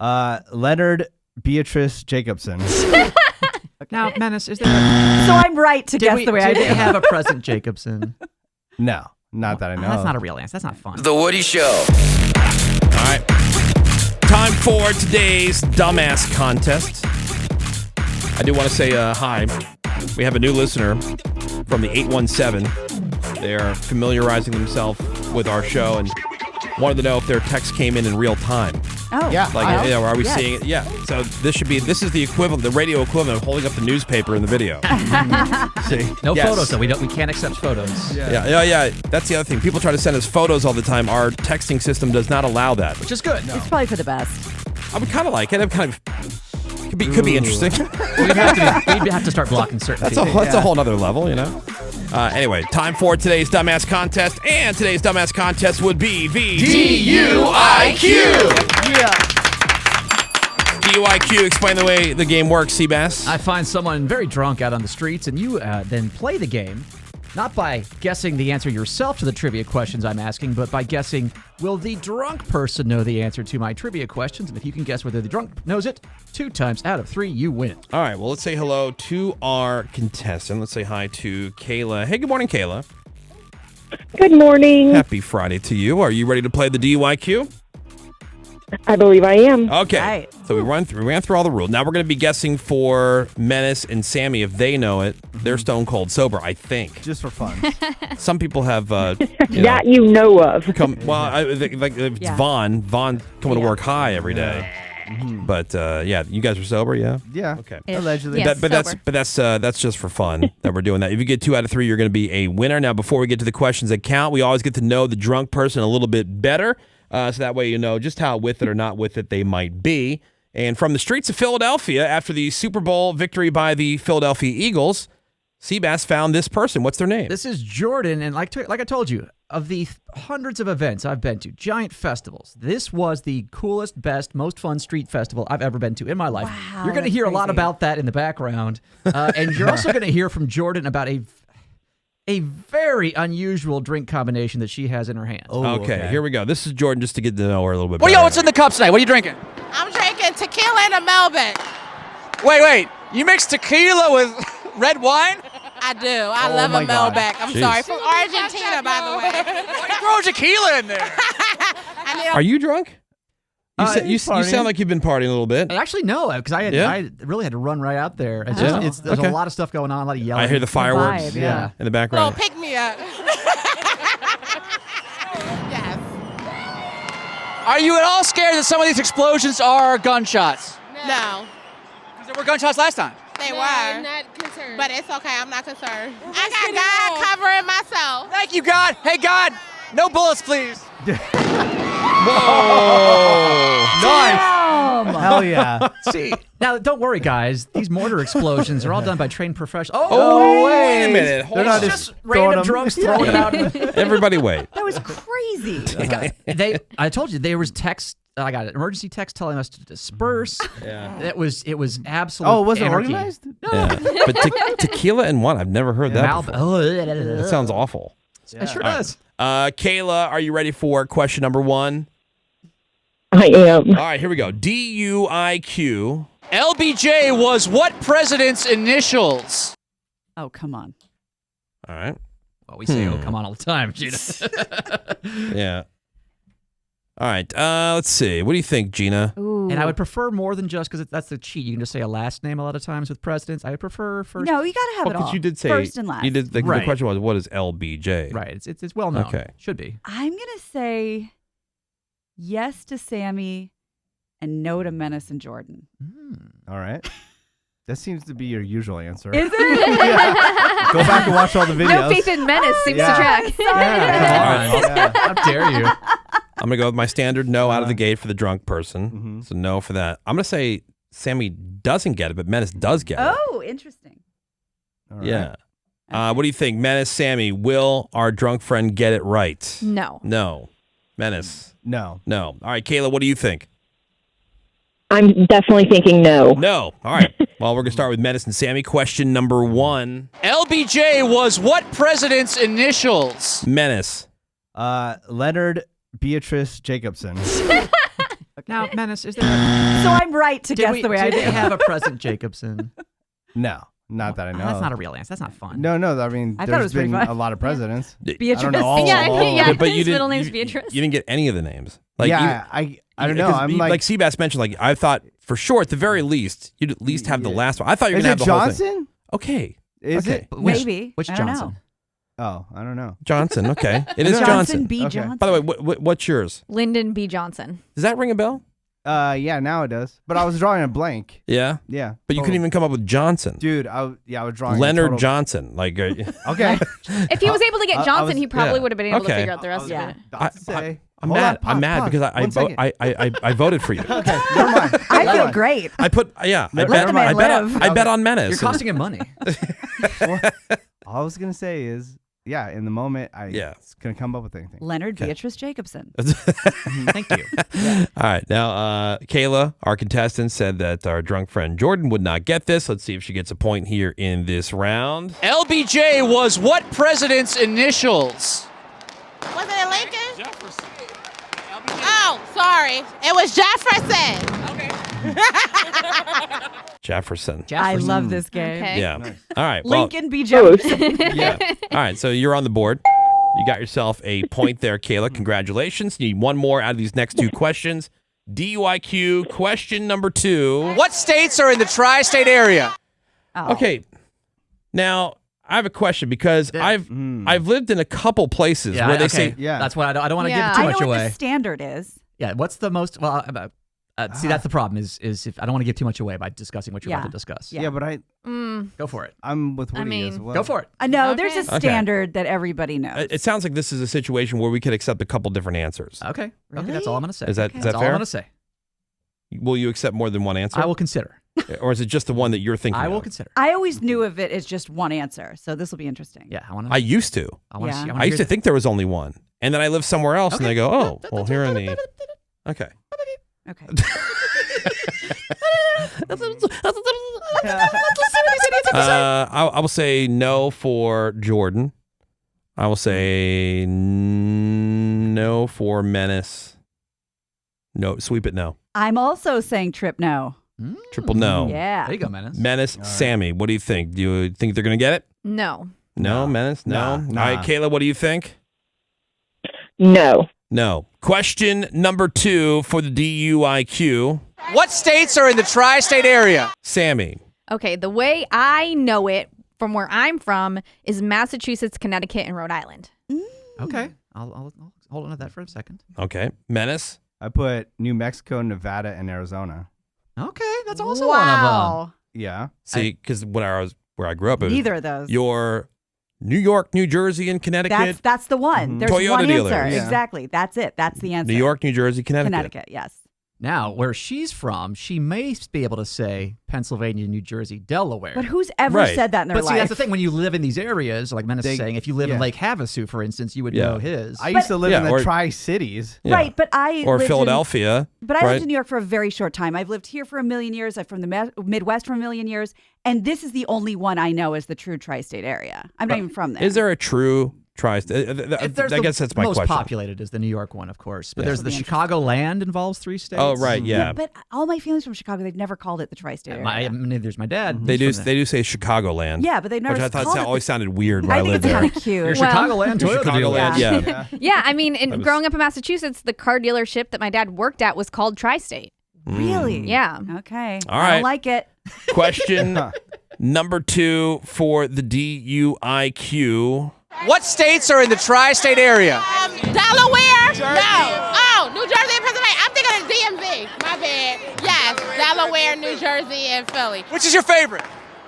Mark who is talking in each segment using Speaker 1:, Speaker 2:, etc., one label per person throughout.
Speaker 1: Leonard Beatrice Jacobson.
Speaker 2: Now, Menace, is there a...
Speaker 3: So I'm right to guess the way I
Speaker 2: did.
Speaker 3: did.
Speaker 2: They have a present Jacobson?
Speaker 1: No, not that I know.
Speaker 2: That's not a real answer. That's not fun.
Speaker 4: The Woody Show.
Speaker 5: All right. Time for today's dumbass contest. I do want to say hi. We have a new listener from the 817. They're familiarizing themselves with our show and wanted to know if their text came in real time.
Speaker 3: Oh,
Speaker 1: Yeah.
Speaker 5: Like, are we seeing it? Yeah. So this is the equivalent, the radio equivalent of holding up the newspaper in the video. See?
Speaker 2: No
Speaker 5: Yes.
Speaker 2: photos, though. We can't accept photos.
Speaker 5: Yeah. That's the other thing. People try to send us photos all the time. Our texting system does not allow that.
Speaker 2: Which is good.
Speaker 3: It's probably for the best.
Speaker 5: I would kind of like it. It kind of could be interesting.
Speaker 2: We'd have to start blocking certain
Speaker 5: That's
Speaker 2: people.
Speaker 5: a whole nother level, you know. Anyway, time for today's dumbass contest, and today's dumbass contest would be the
Speaker 4: DUIQ.
Speaker 1: Yeah.
Speaker 5: DUIQ. Explain the way the game works, Seabass.
Speaker 2: I find someone very drunk out on the streets, and you then play the game, not by guessing the answer yourself to the trivia questions I'm asking, but by guessing, will the drunk person know the answer to my trivia questions? And if you can guess whether the drunk knows it, 2 times out of 3, you win.
Speaker 5: All right, well, let's say hello to our contestant. Let's say hi to Kayla. Hey, good morning, Kayla.
Speaker 6: Good morning.
Speaker 5: Happy Friday to you. Are you ready to play the DUIQ?
Speaker 6: I believe I am.
Speaker 5: Okay.
Speaker 3: Right.
Speaker 5: So we ran through all the rules. Now we're going to be guessing for Menace and Sammy if they know it. They're stone cold sober, I think.
Speaker 1: Just for fun.
Speaker 5: Some people have
Speaker 6: That you know of.
Speaker 5: it's
Speaker 3: Yeah.
Speaker 5: Vaughn coming to work high every day. But you guys are sober, yeah?
Speaker 1: Yeah.
Speaker 5: Okay.
Speaker 1: Allegedly.
Speaker 7: Yes.
Speaker 5: That's just for fun that we're doing that. If you get 2 out of 3, you're going to be a winner. Now, before we get to the questions that count, we always get to know the drunk person a little bit better, so that way you know just how with it or not with it they might be. And from the streets of Philadelphia, after the Super Bowl victory by the Philadelphia Eagles, Seabass found this person. What's their name?
Speaker 2: This is Jordan, and like I told you, of the hundreds of events I've been to, giant festivals, this was the coolest, best, most fun street festival I've ever been to in my life.
Speaker 3: Wow,
Speaker 2: You're going to hear a lot
Speaker 3: crazy.
Speaker 2: about that in the background, and you're also going to hear from Jordan about a very unusual drink combination that she has in her hand.
Speaker 1: Oh,
Speaker 5: okay, here we go. This is Jordan, just to get to know her a little bit
Speaker 8: What
Speaker 5: better.
Speaker 8: do you what's in the cups tonight? What are you drinking?
Speaker 9: I'm drinking tequila and a Melbourne.
Speaker 8: Wait. You mix tequila with red wine?
Speaker 9: I do. I
Speaker 1: Oh
Speaker 9: love
Speaker 1: my
Speaker 9: a
Speaker 1: God.
Speaker 9: Melbeck. I'm
Speaker 5: Jeez.
Speaker 9: sorry. From Argentina, by the way.
Speaker 8: Why are you throwing tequila in there?
Speaker 9: I need a
Speaker 5: Are you drunk? You
Speaker 1: partying.
Speaker 5: sound like you've been partying a little bit.
Speaker 2: Actually, no, because I really had to run right out there. It's just, there's
Speaker 5: Okay.
Speaker 2: a lot of stuff going on, a lot of yelling.
Speaker 5: I hear the fireworks
Speaker 3: vibe,
Speaker 2: yeah.
Speaker 5: in the
Speaker 9: little
Speaker 5: background.
Speaker 9: pick me up. Yes.
Speaker 8: Are you at all scared that some of these explosions are gunshots?
Speaker 9: No.
Speaker 8: Because there were gunshots last time.
Speaker 9: They
Speaker 7: No,
Speaker 9: were.
Speaker 7: I'm not concerned.
Speaker 9: But it's okay. I'm not concerned. I got God covering myself.
Speaker 8: Thank you, God. Hey, God, no bullets, please.
Speaker 1: Hell yeah.
Speaker 2: See, now don't worry, guys. These mortar explosions are all done by trained professionals.
Speaker 5: Oh, wait a minute. Hold
Speaker 1: They're not
Speaker 5: on.
Speaker 1: just
Speaker 2: Random
Speaker 1: throwing
Speaker 2: drunks
Speaker 1: them.
Speaker 2: throwing it out.
Speaker 5: Everybody wait.
Speaker 3: That was crazy.
Speaker 2: I told you there was text. I got an emergency text telling us to disperse.
Speaker 5: Yeah.
Speaker 2: It was absolute.
Speaker 1: Oh, was it
Speaker 2: anarchy.
Speaker 1: organized?
Speaker 5: Yeah. But tequila and what? I've never heard that before. That sounds awful.
Speaker 2: It sure does.
Speaker 5: Kayla, are you ready for question number 1?
Speaker 6: I am.
Speaker 5: All right, here we go. DUIQ.
Speaker 8: LBJ was what president's initials?
Speaker 3: Oh, come on.
Speaker 5: All right.
Speaker 2: Well, we say, "Oh, come on," all the time, Gina.
Speaker 5: Yeah. All right. Let's see. What do you think, Gina?
Speaker 3: Ooh.
Speaker 2: And I would prefer more than just because that's the cheat. You can just say a last name a lot of times with presidents. I would prefer first.
Speaker 3: No, you gotta have it all.
Speaker 5: Because you did say
Speaker 3: first and last.
Speaker 5: You did. The
Speaker 2: Right.
Speaker 5: question was, what is LBJ?
Speaker 2: Right. It's well known.
Speaker 5: Okay.
Speaker 2: Should be.
Speaker 3: I'm gonna say yes to Sammy and no to Menace and Jordan.
Speaker 1: All right. That seems to be your usual answer.
Speaker 3: Is it?
Speaker 1: Go back and watch all the videos.
Speaker 7: No faith in Menace seems
Speaker 1: Yeah.
Speaker 7: to track.
Speaker 1: Yeah.
Speaker 2: How dare you?
Speaker 5: I'm going to go with my standard no out of the gate for the drunk person. So no for that. I'm going to say Sammy doesn't get it, but Menace does get it.
Speaker 3: Oh, interesting.
Speaker 1: All right.
Speaker 5: Yeah. What do you think? Menace, Sammy, will our drunk friend get it right?
Speaker 7: No.
Speaker 5: No. Menace?
Speaker 1: No.
Speaker 5: No. All right, Kayla, what do you think?
Speaker 6: I'm definitely thinking no.
Speaker 5: No. All right. Well, we're going to start with Menace and Sammy. Question number 1.
Speaker 8: LBJ was what president's initials?
Speaker 5: Menace.
Speaker 1: Leonard Beatrice Jacobson.
Speaker 2: Now, Menace, is there?
Speaker 3: So I'm right to guess the way I
Speaker 2: did
Speaker 3: do.
Speaker 2: we have a President Jacobson?
Speaker 1: No, not that I know.
Speaker 2: That's not a real answer. That's not fun.
Speaker 1: No, I mean,
Speaker 3: I thought it
Speaker 1: there's
Speaker 3: was pretty
Speaker 1: been
Speaker 3: fun.
Speaker 1: a lot of presidents.
Speaker 3: Beatrice.
Speaker 1: I don't know all
Speaker 7: Yeah,
Speaker 1: of them.
Speaker 7: yeah.
Speaker 5: But
Speaker 7: His middle name's Beatrice.
Speaker 5: You didn't get any of the names.
Speaker 1: Yeah, I don't know. I'm like
Speaker 5: Seabass mentioned. Like I thought for sure, at the very least, you'd at least have the last one. I thought you were
Speaker 1: is
Speaker 5: gonna
Speaker 1: it
Speaker 5: have the whole thing.
Speaker 1: Johnson?
Speaker 5: Okay.
Speaker 1: Is
Speaker 5: Okay.
Speaker 1: it?
Speaker 3: Maybe.
Speaker 2: Which
Speaker 3: I don't know.
Speaker 2: Johnson?
Speaker 1: Oh, I don't know.
Speaker 5: Johnson. Okay. It is
Speaker 3: Johnson
Speaker 5: Johnson.
Speaker 3: B.
Speaker 1: Okay.
Speaker 3: Johnson.
Speaker 5: By the way, what's yours?
Speaker 7: Lyndon B. Johnson.
Speaker 5: Does that ring a bell?
Speaker 1: Yeah, now it does. But I was drawing a blank.
Speaker 5: Yeah.
Speaker 1: Yeah.
Speaker 5: But you couldn't even come up with Johnson.
Speaker 1: Dude, I was drawing a
Speaker 5: Leonard
Speaker 1: total-
Speaker 5: Johnson. Like.
Speaker 1: Okay.
Speaker 7: If he was able to get Johnson, he probably
Speaker 5: yeah.
Speaker 7: would have been able to
Speaker 5: Okay.
Speaker 7: figure out the rest of it.
Speaker 1: About to say.
Speaker 5: I'm
Speaker 1: Hold
Speaker 5: mad.
Speaker 1: on,
Speaker 5: I'm mad
Speaker 1: pause.
Speaker 5: because
Speaker 1: 1 second.
Speaker 5: I voted for you.
Speaker 1: Okay, never mind.
Speaker 3: I feel great.
Speaker 5: I put I
Speaker 3: Let
Speaker 5: bet
Speaker 3: the man live.
Speaker 5: I bet on Menace.
Speaker 2: You're costing him money.
Speaker 1: All I was gonna say is, yeah, in the moment, I couldn't come up with anything.
Speaker 3: Leonard Beatrice Jacobson.
Speaker 2: Thank you.
Speaker 5: All right. Now, Kayla, our contestant, said that our drunk friend Jordan would not get this. Let's see if she gets a point here in this round.
Speaker 8: LBJ was what president's initials?
Speaker 9: Was it Lincoln? Jefferson. Oh, sorry. It was Jefferson.
Speaker 5: Jefferson.
Speaker 3: I love this game.
Speaker 7: Okay.
Speaker 5: Yeah. All right. Well,
Speaker 3: Lincoln B. Jefferson.
Speaker 5: yeah. All right. So you're on the board. You got yourself a point there, Kayla. Congratulations. You need one more out of these next two questions. DUIQ question number 2.
Speaker 8: What states are in the tri-state area?
Speaker 3: Oh.
Speaker 5: Okay. Now, I have a question because I've lived in a couple places where they say
Speaker 2: That's why I don't want to
Speaker 7: Yeah.
Speaker 2: give too
Speaker 3: I know
Speaker 2: much
Speaker 3: what
Speaker 2: away.
Speaker 3: the standard is.
Speaker 2: Yeah, what's the most? Well, see, that's the problem. Is if I don't want to give too much away by discussing what you're about to discuss.
Speaker 1: Yeah, but
Speaker 2: Go for it.
Speaker 1: I'm with Woody as well.
Speaker 2: Go for it.
Speaker 3: No, there's a
Speaker 5: Okay.
Speaker 3: standard that everybody knows.
Speaker 5: it sounds like this is a situation where we could accept a couple different answers.
Speaker 2: Okay.
Speaker 3: Really?
Speaker 2: Okay, that's all I'm going to say.
Speaker 5: Is that
Speaker 2: That's
Speaker 5: fair?
Speaker 2: all I'm going to say.
Speaker 5: Will you accept more than one answer?
Speaker 2: I will consider.
Speaker 5: Or is it just the one that you're thinking
Speaker 2: I will
Speaker 5: of?
Speaker 2: consider.
Speaker 3: I always knew of it as just one answer, so this will be interesting.
Speaker 2: Yeah, I want to.
Speaker 5: I used to.
Speaker 2: I want to.
Speaker 3: Yeah.
Speaker 5: I used to think there was only one. And then I lived somewhere else and I go, oh, well, here in the... Okay.
Speaker 3: Okay.
Speaker 5: I will say no for Jordan. I will say no for Menace. No, sweep it no.
Speaker 3: I'm also saying trip no.
Speaker 5: Triple no.
Speaker 3: Yeah.
Speaker 2: There you go, Menace.
Speaker 5: Menace, Sammy, what do you think? Do you think they're going to get it?
Speaker 7: No.
Speaker 5: No, Menace? No.
Speaker 1: Nah.
Speaker 5: All right, Kayla, what do you think?
Speaker 6: No.
Speaker 5: No. Question number 2 for the DUIQ.
Speaker 8: What states are in the tri-state area?
Speaker 5: Sammy.
Speaker 7: Okay, the way I know it from where I'm from is Massachusetts, Connecticut, and Rhode Island.
Speaker 2: Okay. I'll hold on to that for a second.
Speaker 5: Okay. Menace.
Speaker 1: I put New Mexico, Nevada, and Arizona.
Speaker 2: Okay, that's also one of them.
Speaker 3: Wow.
Speaker 1: Yeah.
Speaker 5: See, because where I grew up, it was
Speaker 3: Neither of those.
Speaker 5: your New York, New Jersey, and Connecticut.
Speaker 3: That's the one. There's
Speaker 5: Toyota
Speaker 3: one
Speaker 5: dealer.
Speaker 3: answer.
Speaker 1: Yeah.
Speaker 3: Exactly. That's it. That's the answer.
Speaker 5: New York, New Jersey,
Speaker 3: Connecticut. Yes.
Speaker 2: Now, where she's from, she may be able to say Pennsylvania, New Jersey, Delaware.
Speaker 3: But who's ever
Speaker 5: Right.
Speaker 3: said that in their
Speaker 2: But
Speaker 3: life?
Speaker 2: see, that's the thing. When you live in these areas, like Menace is
Speaker 1: They-
Speaker 2: saying, if you live in
Speaker 1: yeah.
Speaker 2: Lake Havasu, for instance, you would
Speaker 5: Yeah.
Speaker 2: know his.
Speaker 1: I used to live
Speaker 5: Yeah,
Speaker 1: in the
Speaker 5: or-
Speaker 1: Tri-Cities.
Speaker 5: Yeah.
Speaker 3: Right, but I
Speaker 5: Or
Speaker 3: lived
Speaker 5: Philadelphia.
Speaker 3: But I
Speaker 5: right?
Speaker 3: lived in New York for a very short time. I've lived here for a million years. I'm from the Midwest for a million years, and this is the only one I know as the true tri-state area. I'm not even from there.
Speaker 5: Is there a true tri-state? I
Speaker 2: There's
Speaker 5: guess that's my
Speaker 2: most
Speaker 5: question.
Speaker 2: populated is the New York one, of course. But
Speaker 5: Yeah.
Speaker 2: there's the
Speaker 3: That'll be
Speaker 2: Chicago land involves 3 states.
Speaker 5: Oh, right, yeah.
Speaker 3: But all my family's from Chicago. They've never called it the tri-state area.
Speaker 2: Neither's my dad.
Speaker 5: They do.
Speaker 2: He's from
Speaker 5: They do say Chicagoland.
Speaker 3: Yeah, but they've never
Speaker 5: Which I thought
Speaker 3: called it
Speaker 5: always sounded weird where I,
Speaker 3: I think
Speaker 5: lived
Speaker 3: it's
Speaker 5: there.
Speaker 3: kind of cute.
Speaker 2: Your
Speaker 7: Well-
Speaker 2: Chicagoland Toyota
Speaker 5: Chicagoland,
Speaker 2: dealer.
Speaker 5: yeah.
Speaker 7: Yeah, I mean,
Speaker 5: was-
Speaker 7: growing up in Massachusetts, the car dealership that my dad worked at was called Tri-State.
Speaker 3: Really?
Speaker 7: Yeah.
Speaker 3: Okay.
Speaker 5: All
Speaker 3: I
Speaker 5: right.
Speaker 3: don't like it.
Speaker 5: Question number 2 for the DUIQ.
Speaker 8: What states are in the tri-state area?
Speaker 9: Delaware? No. Oh, New Jersey and Pennsylvania. I'm thinking of DMV. My bad. Yes, Delaware, New Jersey, and Philly.
Speaker 8: Which is your favorite?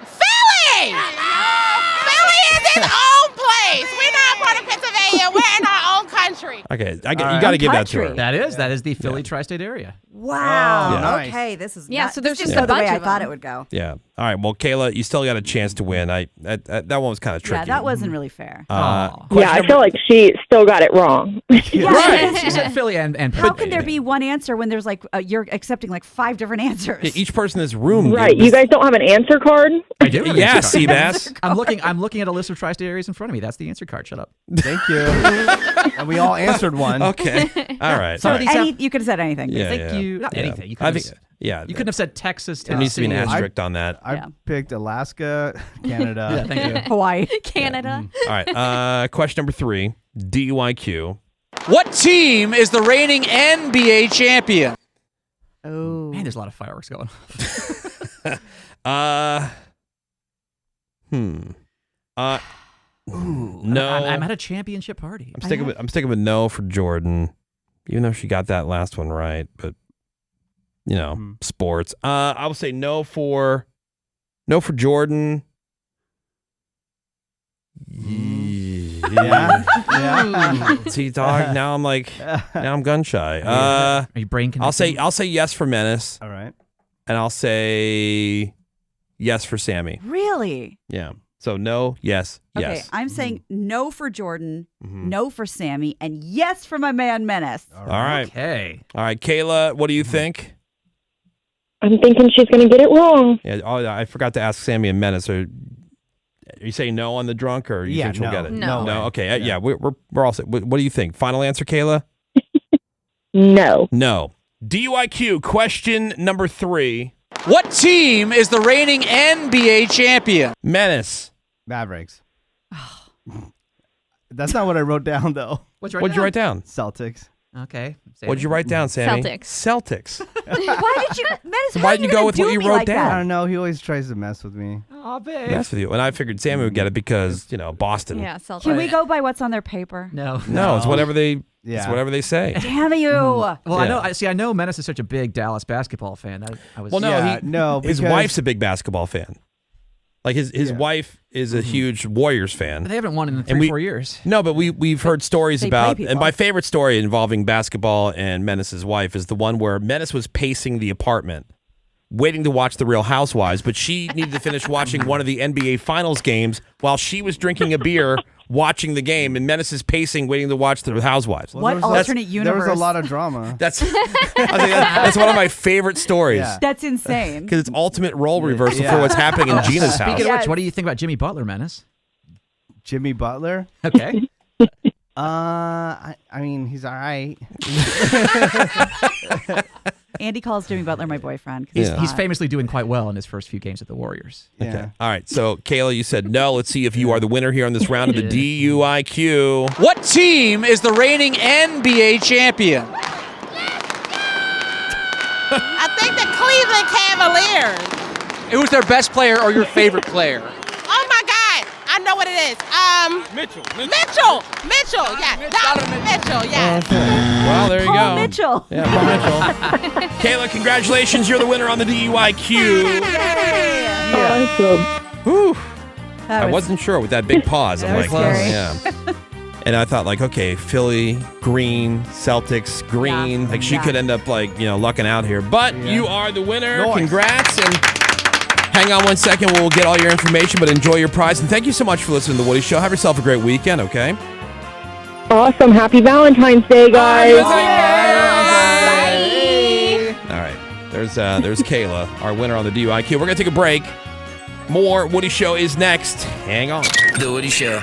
Speaker 9: Philly! Philly is its own place. We're not part of Pennsylvania. We're in our own country.
Speaker 5: Okay, you got to give that to her.
Speaker 3: Country.
Speaker 2: That is the Philly tri-state area.
Speaker 3: Wow.
Speaker 1: Oh, nice.
Speaker 3: Okay. This is
Speaker 7: Yeah,
Speaker 3: not-
Speaker 7: so there's
Speaker 3: this
Speaker 7: just
Speaker 3: didn't
Speaker 7: a
Speaker 3: go the way
Speaker 7: bunch
Speaker 3: I
Speaker 7: of
Speaker 3: thought
Speaker 7: them.
Speaker 3: it would go.
Speaker 5: Yeah. All right. Well, Kayla, you still got a chance to win. That one was kind of tricky.
Speaker 3: Yeah, that wasn't really fair.
Speaker 2: Aw.
Speaker 6: Yeah, I feel like she still got it wrong.
Speaker 2: Right. She said Philly and
Speaker 3: How can there be one answer when there's like you're accepting like 5 different answers?
Speaker 5: Each person in this room.
Speaker 6: Right. You guys don't have an answer card?
Speaker 5: I do. Yes. Seabass.
Speaker 2: I'm looking at a list of tri-state areas in front of me. That's the answer card. Shut up.
Speaker 1: Thank you. And we all answered one.
Speaker 5: Okay. All right.
Speaker 2: Some
Speaker 5: all
Speaker 2: of
Speaker 5: right.
Speaker 2: these
Speaker 3: You could have said anything.
Speaker 5: Yeah,
Speaker 2: Thank you. Not anything. You
Speaker 5: I
Speaker 2: couldn't
Speaker 5: think.
Speaker 2: have,
Speaker 5: Yeah.
Speaker 2: you couldn't have said Texas.
Speaker 5: There needs to be an
Speaker 2: Tennessee.
Speaker 5: asterisk on that.
Speaker 1: I picked Alaska, Canada.
Speaker 2: Yeah, thank you.
Speaker 3: Hawaii.
Speaker 7: Canada.
Speaker 5: All right. Question number 3. DUIQ.
Speaker 8: What team is the reigning NBA champion?
Speaker 3: Oh.
Speaker 2: Man, there's a lot of fireworks going
Speaker 5: No.
Speaker 2: I'm at a championship party.
Speaker 5: I'm sticking with no for Jordan, even though she got that last one right. But sports. I will say no for Jordan.
Speaker 1: Yeah.
Speaker 5: See, dog. Now I'm gun shy.
Speaker 2: Are you brain connected?
Speaker 5: I'll say yes for Menace,
Speaker 1: All right.
Speaker 5: and I'll say yes for Sammy.
Speaker 3: Really?
Speaker 5: Yeah. So no, yes,
Speaker 3: Okay,
Speaker 5: yes.
Speaker 3: I'm saying no for Jordan, no for Sammy, and yes for my man Menace.
Speaker 5: All right.
Speaker 2: Okay.
Speaker 5: All right, Kayla. What do you think?
Speaker 6: I'm thinking she's going to get it wrong.
Speaker 5: Yeah. Oh, I forgot to ask Sammy and Menace. Are you saying no on the drunk, or you think she'll get it?
Speaker 7: No.
Speaker 5: No. Okay. Yeah. We're all set. What do you think? Final answer, Kayla?
Speaker 6: No.
Speaker 5: No. DUIQ question number 3.
Speaker 8: What team is the reigning NBA champion?
Speaker 5: Menace.
Speaker 1: Mavericks. That's not what I wrote down, though.
Speaker 2: What'd you
Speaker 5: What'd you write down?
Speaker 1: Celtics.
Speaker 2: Okay.
Speaker 5: What'd you write down, Sammy?
Speaker 7: Celtics.
Speaker 3: Why did you, Menace?
Speaker 5: So
Speaker 3: how
Speaker 5: why
Speaker 3: are
Speaker 5: didn't you
Speaker 3: gonna
Speaker 5: go with
Speaker 3: do
Speaker 5: what you
Speaker 3: me
Speaker 5: wrote
Speaker 3: like
Speaker 5: down?
Speaker 1: I
Speaker 3: that?
Speaker 1: don't know. He always tries to mess with me.
Speaker 2: Oh, babe.
Speaker 5: Mess with you. And I figured Sammy would get it because, Boston.
Speaker 7: Yeah, Celtics.
Speaker 3: Can we go by what's on their paper?
Speaker 2: No.
Speaker 5: No, it's whatever they it's
Speaker 1: Yeah.
Speaker 5: whatever they say.
Speaker 3: Damn you!
Speaker 2: Well,
Speaker 5: Yeah.
Speaker 2: I know Menace is such a big Dallas basketball fan. I was
Speaker 5: Well, no,
Speaker 1: Yeah, no,
Speaker 5: his
Speaker 1: because-
Speaker 5: wife's a big basketball fan. Like his wife is a huge Warriors fan.
Speaker 2: They haven't won in 4 years.
Speaker 5: No, but we've heard stories
Speaker 3: They play
Speaker 5: about,
Speaker 3: people.
Speaker 5: and my favorite story involving basketball and Menace's wife is the one where Menace was pacing the apartment, waiting to watch The Real Housewives, but she needed to finish watching one of the NBA Finals games while she was drinking a beer, watching the game, and Menace is pacing, waiting to watch The Housewives.
Speaker 3: What
Speaker 1: there was
Speaker 3: alternate universe?
Speaker 1: There was a lot of drama.
Speaker 5: That's that's one of my favorite stories.
Speaker 1: Yeah.
Speaker 3: That's insane.
Speaker 5: Because it's ultimate role reversal
Speaker 1: Yeah.
Speaker 5: for what's happening in Gina's house.
Speaker 2: Speaking of
Speaker 3: Yes.
Speaker 2: which, what do you think about Jimmy Butler, Menace?
Speaker 1: Jimmy Butler.
Speaker 2: Okay.
Speaker 1: I mean, he's all right.
Speaker 3: Andy calls Jimmy Butler my boyfriend. 'Cause
Speaker 5: Yeah.
Speaker 2: He's famously doing quite well in his first few games with the Warriors.
Speaker 1: Yeah.
Speaker 5: Okay. All right. So, Kayla, you said no. Let's see if you are the winner here on this round of the DUIQ.
Speaker 8: What team is the reigning NBA champion?
Speaker 9: I think the Cleveland Cavaliers.
Speaker 8: Who's their best player or your favorite player?
Speaker 9: Oh my God, I know what it is. Mitchell. Yeah, Donovan Mitchell. Yeah.
Speaker 5: Well, there you
Speaker 3: Paul
Speaker 5: go.
Speaker 3: Mitchell.
Speaker 5: Yeah, Paul Mitchell. Kayla, congratulations. You're the winner on the DUIQ.
Speaker 6: Awesome.
Speaker 5: Whew.
Speaker 3: That
Speaker 5: I
Speaker 3: was-
Speaker 5: wasn't sure with that big pause. I'm
Speaker 3: That
Speaker 5: like,
Speaker 3: was scary.
Speaker 5: yeah. And I thought, like, okay, Philly, green, Celtics, green.
Speaker 3: Yeah.
Speaker 5: Like, she
Speaker 3: Yeah.
Speaker 5: could end up, like, lucking out here. But you are the winner.
Speaker 1: Nice.
Speaker 5: Congrats. And hang on one second. We'll get all your information, but enjoy your prize. And thank you so much for listening to The Woody Show. Have yourself a great weekend, okay?
Speaker 6: Awesome. Happy Valentine's Day, guys.
Speaker 5: All right. There's Kayla, our winner on the DUIQ. We're going to take a break. More Woody Show is next. Hang on.
Speaker 10: The Woody Show.